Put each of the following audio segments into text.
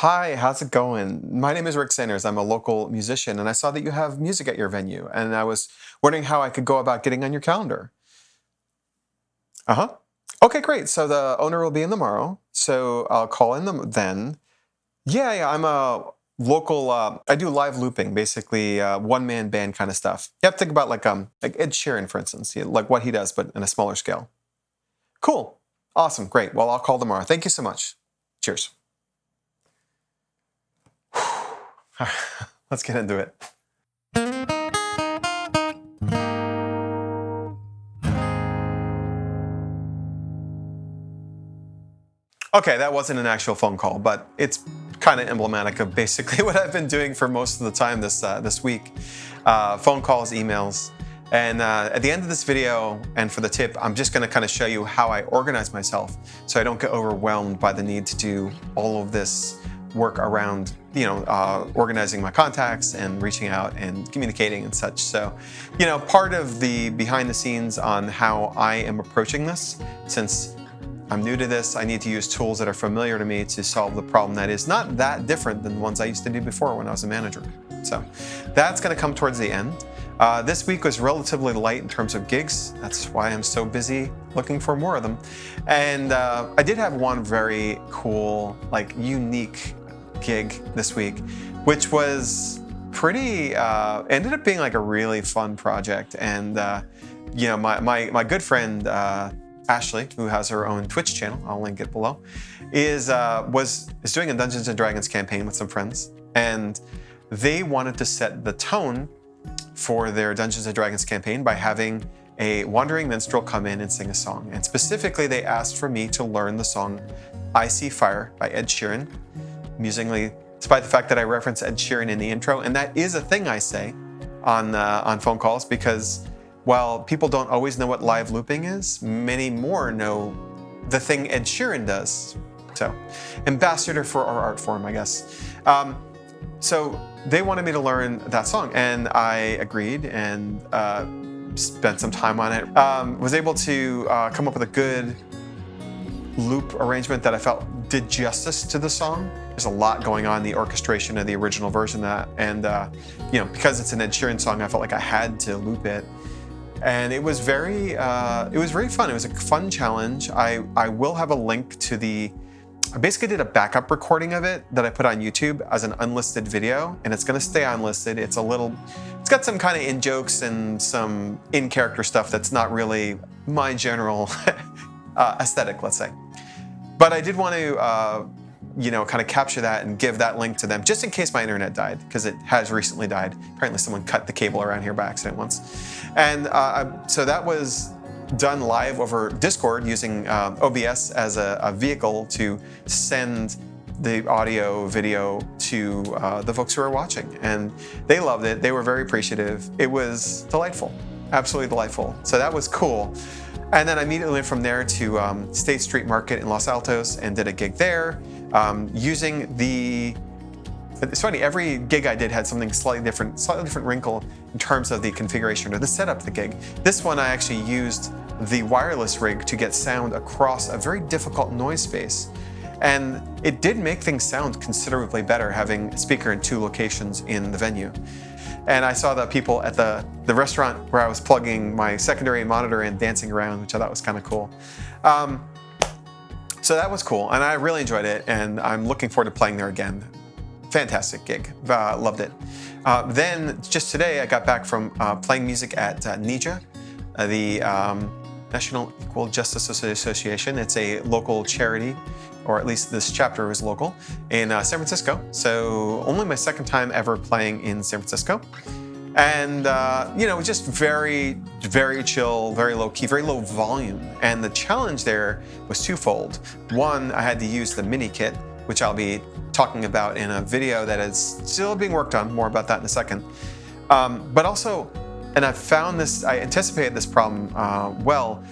Hi, how's it going? My name is Rick Sanders. I'm a local musician, and I saw that you have music at your venue, and I was wondering how I could go about getting on your calendar. Uh-huh. Okay, great. So the owner will be in tomorrow, so I'll call in them then. Yeah, I'm a local. I do live looping, basically one-man band kind of stuff. You have to think about like Ed Sheeran, for instance, like what he does, but in a smaller scale. Cool, awesome, great. Well, I'll call tomorrow. Thank you so much. Cheers. Let's get into it. Okay, that wasn't an actual phone call, but it's kind of emblematic of basically what I've been doing for most of the time this week. Phone calls, emails, and at the end of this video, and for the tip, I'm just going to kind of show you how I organize myself so I don't get overwhelmed by the need to do all of this work around, organizing my contacts and reaching out and communicating and such. So, part of the behind the scenes on how I am approaching this, since I'm new to this, I need to use tools that are familiar to me to solve the problem that is not that different than the ones I used to do before when I was a manager. So that's going to come towards the end. This week was relatively light in terms of gigs. That's why I'm so busy looking for more of them. And I did have one very cool, unique gig this week, which was pretty, ended up being like a really fun project. And, my good friend, Ashley, who has her own Twitch channel, I'll link it below, is doing a Dungeons and Dragons campaign with some friends, and they wanted to set the tone for their Dungeons and Dragons campaign by having a wandering minstrel come in and sing a song. And specifically, they asked for me to learn the song "I See Fire" by Ed Sheeran, amusingly, despite the fact that I reference Ed Sheeran in the intro, and that is a thing I say on phone calls, because while people don't always know what live looping is, many more know the thing Ed Sheeran does. So, ambassador for our art form, I guess. So they wanted me to learn that song, and I agreed and spent some time on it. Was able to come up with a good loop arrangement that I felt did justice to the song. There's a lot going on in the orchestration of the original version of that, and because it's an Ed Sheeran song, I felt like I had to loop it. And it was very fun. It was a fun challenge. I will have a link to I basically did a backup recording of it that I put on YouTube as an unlisted video, and it's gonna stay unlisted. It's got some kind of in-jokes and some in-character stuff that's not really my general aesthetic, let's say. But I did want to, kind of capture that and give that link to them, just in case my internet died, because it has recently died. Apparently someone cut the cable around here by accident once. And so that was done live over Discord using OBS as a vehicle to send the audio video to the folks who are watching. And they loved it. They were very appreciative. It was delightful, absolutely delightful. So that was cool. And then I immediately went from there to State Street Market in Los Altos and did a gig there using it's funny, every gig I did had something slightly different wrinkle in terms of the configuration or the setup of the gig. This one I actually used the wireless rig to get sound across a very difficult noise space. And it did make things sound considerably better having a speaker in 2 locations in the venue. And I saw the people at the restaurant where I was plugging my secondary monitor and dancing around, which I thought was kind of cool. So that was cool, and I really enjoyed it, and I'm looking forward to playing there again. Fantastic gig, loved it. Then just today I got back from playing music at NEJA, the National Equal Justice Association. It's a local charity, or at least this chapter is local, in San Francisco. So only my second time ever playing in San Francisco. And, just very, very chill, very low key, very low volume. And the challenge there was twofold. One, I had to use the mini kit, which I'll be talking about in a video that is still being worked on, more about that in a second. But also, and I anticipated this problem well,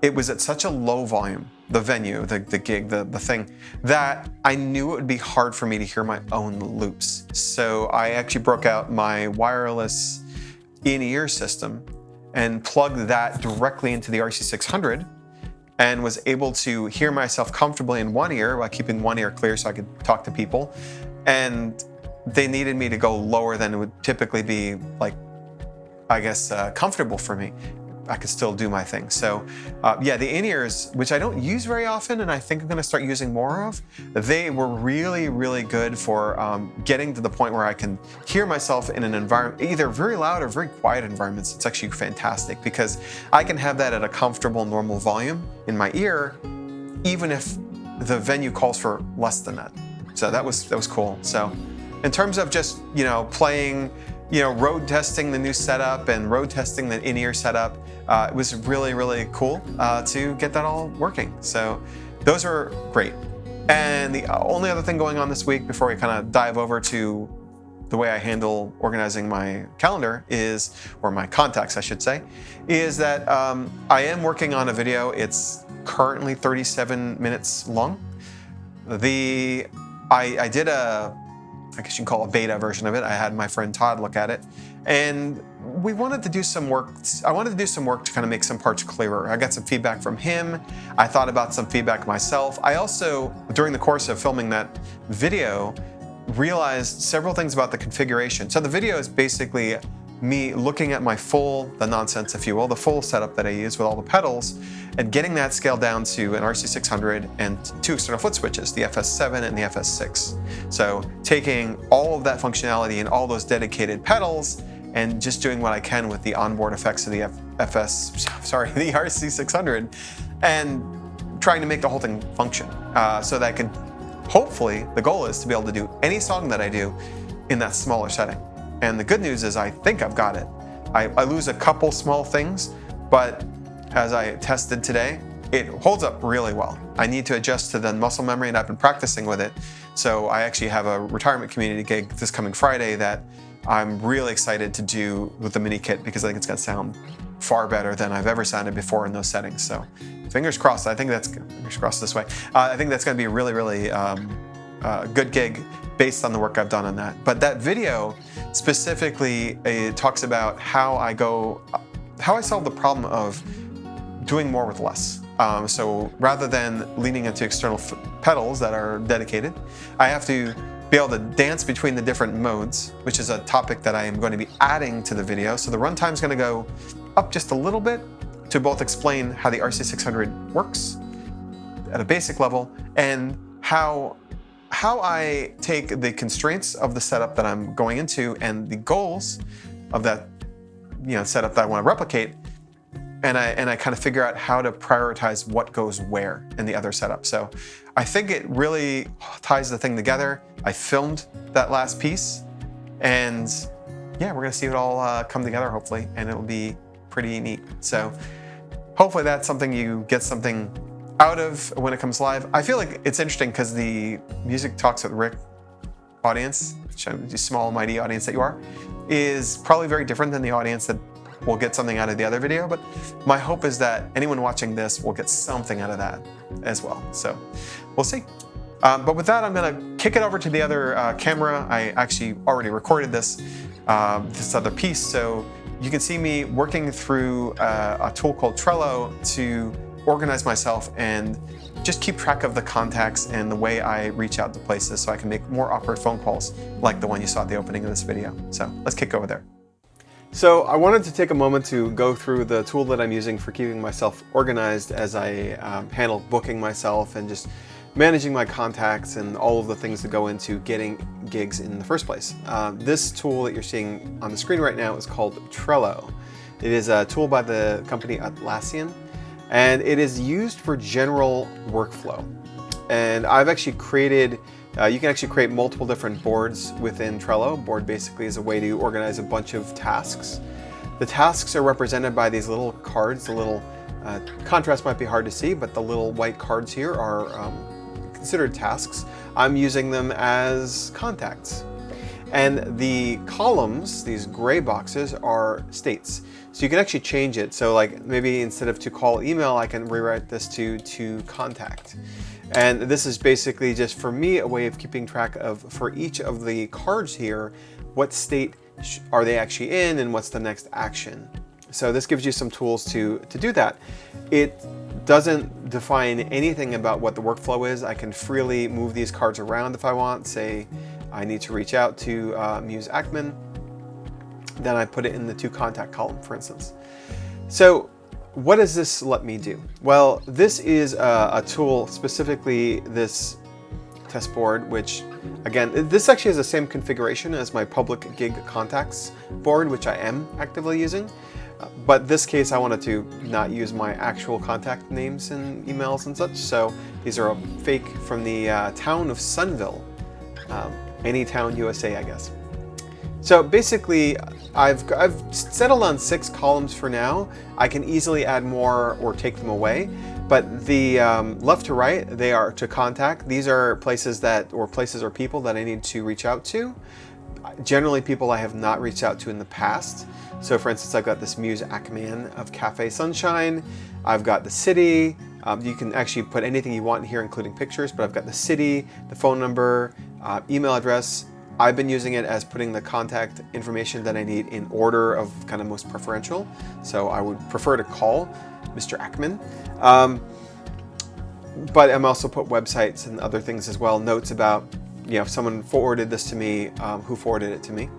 it was at such a low volume, the venue, the gig, the thing, that I knew it would be hard for me to hear my own loops. So I actually broke out my wireless in-ear system and plugged that directly into the RC600 and was able to hear myself comfortably in one ear while keeping one ear clear so I could talk to people. And they needed me to go lower than it would typically be, like, I guess, comfortable for me. I could still do my thing. So yeah, the in-ears, which I don't use very often and I think I'm gonna start using more of, they were really, really good for getting to the point where I can hear myself in an environment, either very loud or very quiet environments. It's actually fantastic because I can have that at a comfortable, normal volume in my ear, even if the venue calls for less than that. So that was cool. So in terms of just, playing, road testing the new setup and road testing the in-ear setup, it was really, really cool to get that all working. So those are great. And the only other thing going on this week before we kind of dive over to the way I handle organizing my calendar or my contacts, I should say, is that I am working on a video. It's currently 37 minutes long. I did I guess you can call it a beta version of it. I had my friend Todd look at it, and we wanted to do some work. I wanted to do some work to kind of make some parts clearer. I got some feedback from him. I thought about some feedback myself. I also, during the course of filming that video, realized several things about the configuration. So the video is basically me looking at the nonsense, if you will, the full setup that I use with all the pedals, and getting that scaled down to an RC600 and 2 external foot switches, the FS7 and the FS6. So taking all of that functionality and all those dedicated pedals and just doing what I can with the onboard effects of the the RC600, and trying to make the whole thing function so that I can, hopefully, the goal is to be able to do any song that I do in that smaller setting. And the good news is I think I've got it. I lose a couple small things, but as I tested today, it holds up really well. I need to adjust to the muscle memory, and I've been practicing with it. So I actually have a retirement community gig this coming Friday that I'm really excited to do with the mini kit because I think it's gonna sound far better than I've ever sounded before in those settings. So fingers crossed. Fingers crossed this way. I think that's gonna be a really, really good gig based on the work I've done on that. But that video specifically talks about how I solve the problem of doing more with less. So rather than leaning into external pedals that are dedicated, I have to be able to dance between the different modes, which is a topic that I am going to be adding to the video. So the runtime is going to go up just a little bit to both explain how the RC600 works at a basic level and how I take the constraints of the setup that I'm going into and the goals of that setup that I want to replicate, and I kind of figure out how to prioritize what goes where in the other setup. So I think it really ties the thing together. I filmed that last piece, and yeah, we're gonna see it all come together hopefully, and it'll be pretty neat. So hopefully that's something you get something out of when it comes live. I feel like it's interesting because the Music Talks with Rick audience, the small mighty audience that you are, is probably very different than the audience that will get something out of the other video, but my hope is that anyone watching this will get something out of that as well. So we'll see. But with that, I'm gonna kick it over to the other camera. I actually already recorded this other piece, so you can see me working through a tool called Trello to organize myself and just keep track of the contacts and the way I reach out to places so I can make more awkward phone calls like the one you saw at the opening of this video. So let's kick over there. So I wanted to take a moment to go through the tool that I'm using for keeping myself organized as I handle booking myself and just managing my contacts and all of the things that go into getting gigs in the first place. This tool that you're seeing on the screen right now is called Trello. It is a tool by the company Atlassian, and it is used for general workflow. And I've actually created, you can actually create multiple different boards within Trello. Board basically is a way to organize a bunch of tasks. The tasks are represented by these little cards. The little contrast might be hard to see, but the little white cards here are considered tasks. I'm using them as contacts. And the columns, these gray boxes, are states. So you can actually change it. So like maybe instead of to call email, I can rewrite this to contact. And this is basically just for me a way of keeping track of, for each of the cards here, what state are they actually in and what's the next action. So this gives you some tools to do that. It doesn't define anything about what the workflow is. I can freely move these cards around if I want. Say I need to reach out to Muse Ackman, then I put it in the to contact column, for instance. So what does this let me do? Well, this is a tool, specifically this test board, which again, this actually has the same configuration as my public gig contacts board, which I am actively using. But this case, I wanted to not use my actual contact names and emails and such. So these are a fake from the town of Sunville, Anytown, USA, I guess. So basically, I've settled on 6 columns for now. I can easily add more or take them away. But the left to right, they are to contact. These are places or people that I need to reach out to. Generally, people I have not reached out to in the past. So for instance, I've got this Muse Ackman of Cafe Sunshine. I've got the city. You can actually put anything you want in here, including pictures, but I've got the city, the phone number, email address. I've been using it as putting the contact information that I need in order of kind of most preferential. So I would prefer to call Mr. Ackman. But I'm also put websites and other things as well, notes about, if someone forwarded this to me, who forwarded it to me.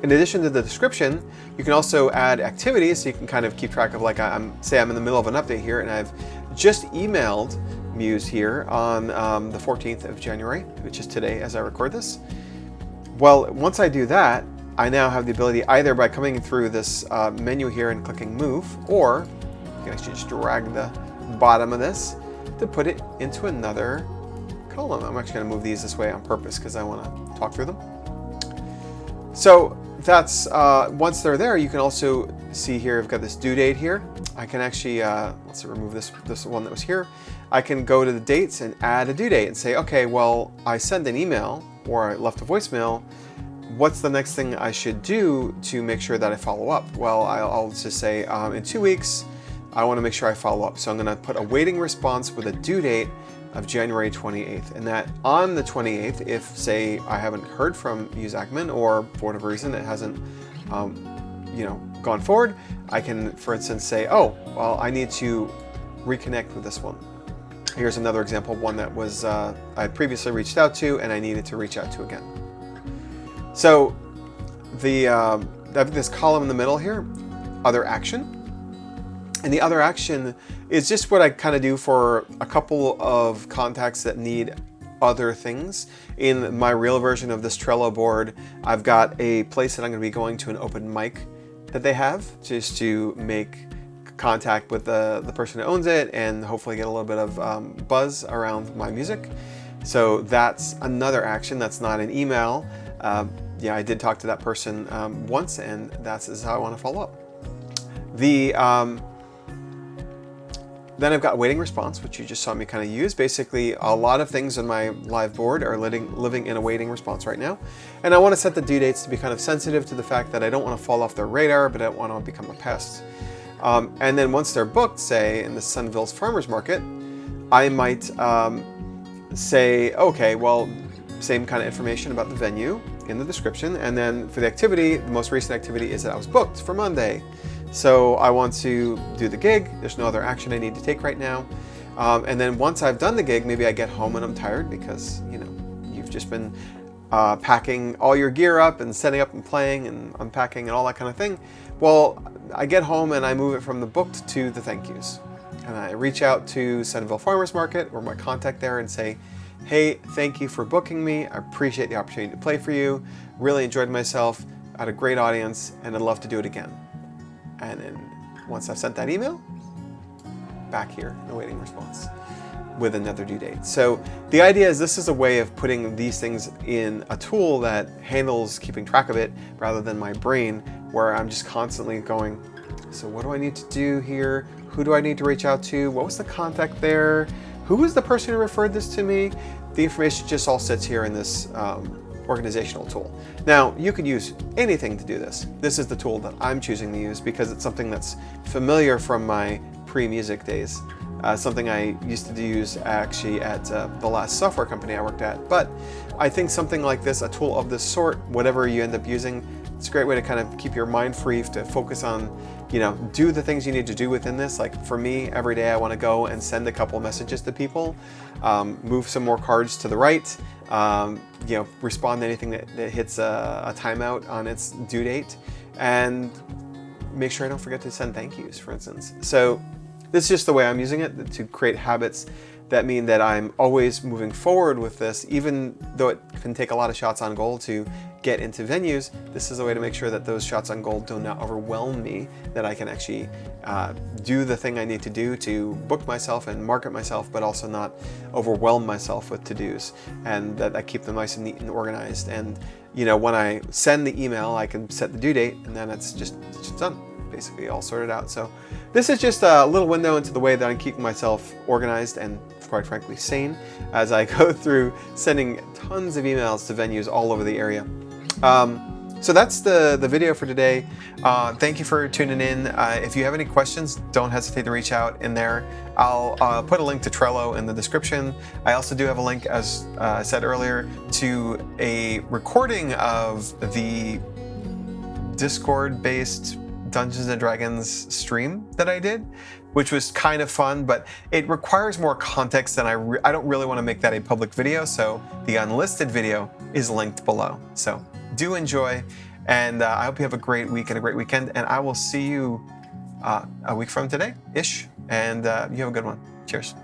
In addition to the description, you can also add activities, so you can kind of keep track of, like, say I'm in the middle of an update here and I've just emailed Muse here on the 14th of January, which is today as I record this. Well, once I do that, I now have the ability, either by coming through this menu here and clicking move, or you can actually just drag the bottom of this to put it into another column. I'm actually going to move these this way on purpose because I want to talk through them. So that's once they're there, you can also see here I've got this due date here. I can actually let's remove this one that was here. I can go to the dates and add a due date and say, okay, well, I sent an email or I left a voicemail. What's the next thing I should do to make sure that I follow up? Well, I'll just say in 2 weeks, I want to make sure I follow up. So I'm going to put a waiting response with a due date of January 28th. And that on the 28th, if say I haven't heard from Muse Ackman, or for whatever reason it hasn't gone forward, I can, for instance, say, oh, well, I need to reconnect with this one. Here's another example, one that was I had previously reached out to and I needed to reach out to again. So I have this column in the middle here, other action. And the other action is just what I kind of do for a couple of contacts that need other things. In my real version of this Trello board, I've got a place that I'm going to be going to, an open mic that they have, just to make contact with the person who owns it and hopefully get a little bit of buzz around my music. So that's another action. That's not an email. I did talk to that person once, and that's how I want to follow up. Then I've got waiting response, which you just saw me kind of use. Basically, a lot of things on my live board are living in a waiting response right now. And I want to set the due dates to be kind of sensitive to the fact that I don't want to fall off their radar, but I don't want to become a pest. And then once they're booked, say in the Sunville's Farmers Market, I might say, okay, well, same kind of information about the venue in the description. And then for the activity, the most recent activity is that I was booked for Monday. So I want to do the gig. There's no other action I need to take right now. And then once I've done the gig, maybe I get home and I'm tired because, you've just been packing all your gear up and setting up and playing and unpacking and all that kind of thing. Well, I get home and I move it from the booked to the thank yous. And I reach out to Sunville Farmers Market or my contact there and say, hey, thank you for booking me. I appreciate the opportunity to play for you. Really enjoyed myself. I had a great audience and I'd love to do it again. And then once I've sent that email, back here in the waiting response with another due date. So the idea is this is a way of putting these things in a tool that handles keeping track of it rather than my brain, where I'm just constantly going, so what do I need to do here? Who do I need to reach out to? What was the contact there? Who was the person who referred this to me? The information just all sits here in this organizational tool. Now, you could use anything to do this. This is the tool that I'm choosing to use because it's something that's familiar from my pre-music days. Something I used to use actually at the last software company I worked at. But I think something like this, a tool of this sort, whatever you end up using, It's a great way to kind of keep your mind free to focus on, you know, do the things you need to do within this. Like for me, every day I want to go and send a couple messages to people, move some more cards to the right, you know, respond to anything that hits a timeout on its due date, and make sure I don't forget to send thank yous, for instance. So this is just the way I'm using it to create habits that mean that I'm always moving forward with this, even though it can take a lot of shots on goal to get into venues. This is a way to make sure that those shots on goal do not overwhelm me, that I can actually do the thing I need to do to book myself and market myself, but also not overwhelm myself with to-dos, and that I keep them nice and neat and organized. And you know, when I send the email, I can set the due date, and then it's just done, basically all sorted out. So this is just a little window into the way that I'm keeping myself organized and, quite frankly, sane as I go through sending tons of emails to venues all over the area. So that's the video for today. Thank you for tuning in. If you have any questions, don't hesitate to reach out in there. I'll put a link to Trello in the description. I also do have a link, as I said earlier, to a recording of the Discord-based Dungeons and Dragons stream that I did, which was kind of fun, but it requires more context, and I don't really want to make that a public video, so the unlisted video is linked below. So do enjoy, and I hope you have a great week and a great weekend, and I will see you a week from today-ish, and you have a good one. Cheers.